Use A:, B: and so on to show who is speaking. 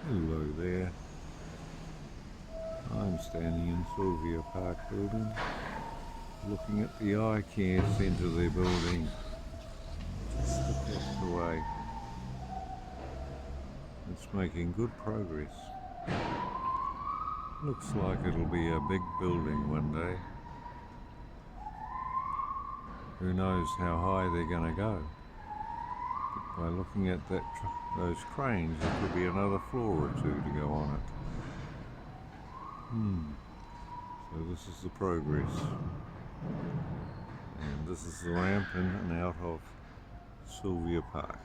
A: Hello there. I'm standing in Sylvia Park building, looking at the IKEA centre they're building just across the way. It's making good progress. Looks like it'll be a big building one day. Who knows how high they're going to go. But by looking at those cranes, there could be another floor or two to go on it. So this is the progress. And this is the ramp in and out of Sylvia Park.